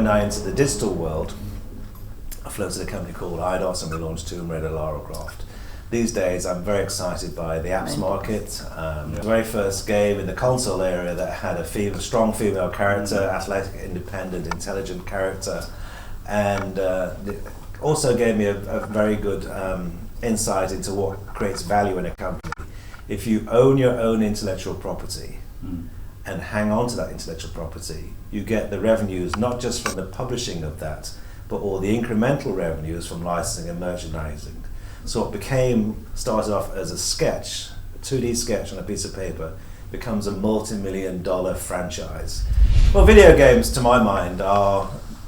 when I entered the digital world, I floated a company called IDOS and we launched Tomb Raider, Lara Croft. These days I'm very excited by the apps market. The very first game in the console area that had a strong female character, athletic, independent, intelligent character, and it also gave me a very good insight into what creates value in a company. If you own your own intellectual property and hang on to that intellectual property, you get the revenues not just from the publishing of that, but all the incremental revenues from licensing and merchandising. So what started off as a sketch, a 2D sketch on a piece of paper, becomes a multi-million-dollar franchise. Well, video games, to my mind,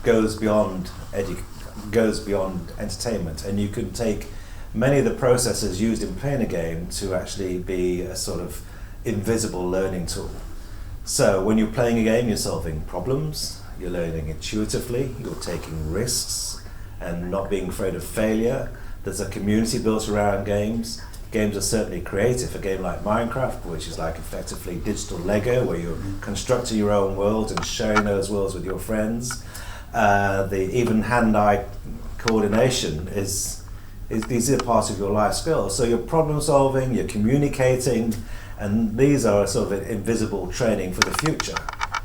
goes beyond entertainment, and you can take many of the processes used in playing a game to actually be a sort of invisible learning tool. So when you're playing a game, you're solving problems, you're learning intuitively, you're taking risks and not being afraid of failure. There's a community built around games. Games are certainly creative. A game like Minecraft, which is like effectively digital Lego, where you're constructing your own world and sharing those worlds with your friends. The even hand-eye coordination these are part of your life skills. So you're problem solving, you're communicating, and these are sort of invisible training for the future.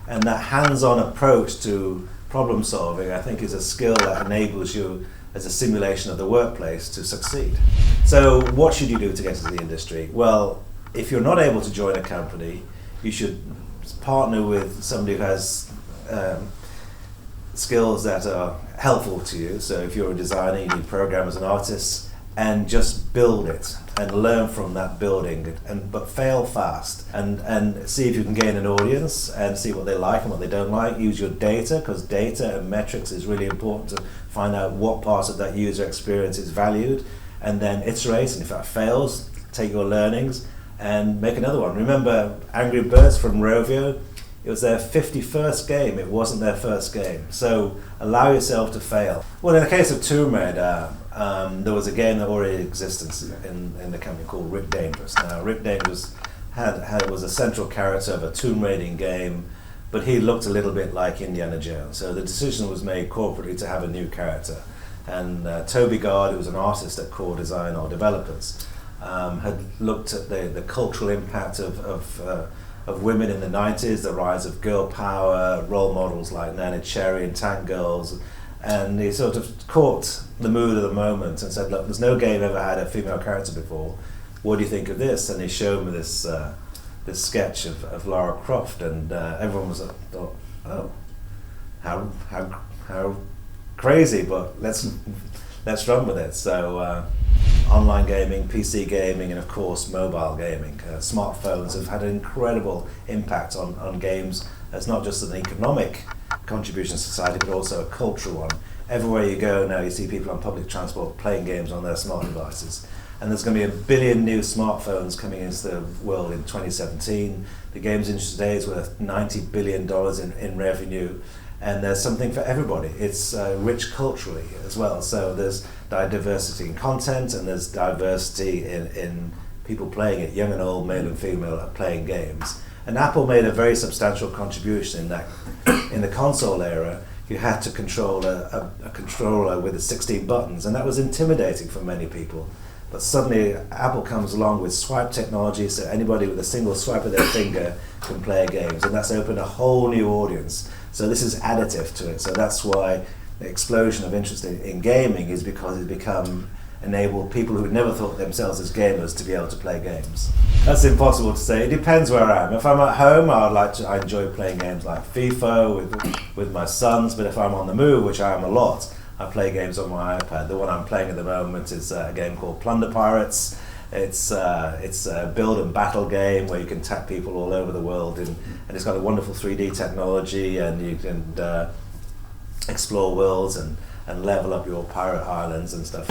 And that hands-on approach to problem solving, I think, is a skill that enables you as a simulation of the workplace to succeed. So what should you do to get into the industry? Well, if you're not able to join a company, you should partner with somebody who has skills that are helpful to you. So if you're a designer, you need programmers and artists, and just build it and learn from that building, but fail fast and see if you can gain an audience and see what they like and what they don't like. Use your data, because data and metrics is really important to find out what part of that user experience is valued, and then iterate, and if that fails, take your learnings and make another one. Remember Angry Birds from Rovio? It was their 51st game, it wasn't their first game. So allow yourself to fail. Well, in the case of Tomb Raider, there was a game that already existed in the company called Rick Dangerous. Now, Rick Dangerous was a central character of a tomb raiding game, but he looked a little bit like Indiana Jones. So the decision was made corporately to have a new character. And Toby Gard, who was an artist at Core Design or Developers, had looked at the cultural impact of women in the 90s, the rise of girl power, role models like Nana Cherry and Tank Girls, and he sort of caught the mood of the moment and said, look, there's no game ever had a female character before, what do you think of this? And he showed me this sketch of Lara Croft, and everyone thought, oh, how crazy, but let's run with it. So online gaming, PC gaming, and of course mobile gaming. Smartphones have had an incredible impact on games as not just an economic contribution to society, but also a cultural one. Everywhere you go now, you see people on public transport playing games on their smart devices. And there's going to be 1 billion new smartphones coming into the world in 2017. The games industry today is worth $90 billion in revenue. And there's something for everybody. It's rich culturally as well. So there's diversity in content, and there's diversity in people playing it, young and old, male and female, are playing games. And Apple made a very substantial contribution in that. In the console era, you had to control a controller with 16 buttons, and that was intimidating for many people. But suddenly Apple comes along with swipe technology, so anybody with a single swipe of their finger can play games, and that's opened a whole new audience. So this is additive to it. So that's why the explosion of interest in gaming is because it's enabled people who never thought themselves as gamers to be able to play games. That's impossible to say. It depends where I am. If I'm at home, I enjoy playing games like FIFA with my sons, but if I'm on the move, which I am a lot, I play games on my iPad. The one I'm playing at the moment is a game called Plunder Pirates. It's a build and battle game where you can tap people all over the world, and it's got a wonderful 3D technology, and you can explore worlds and level up your pirate islands and stuff.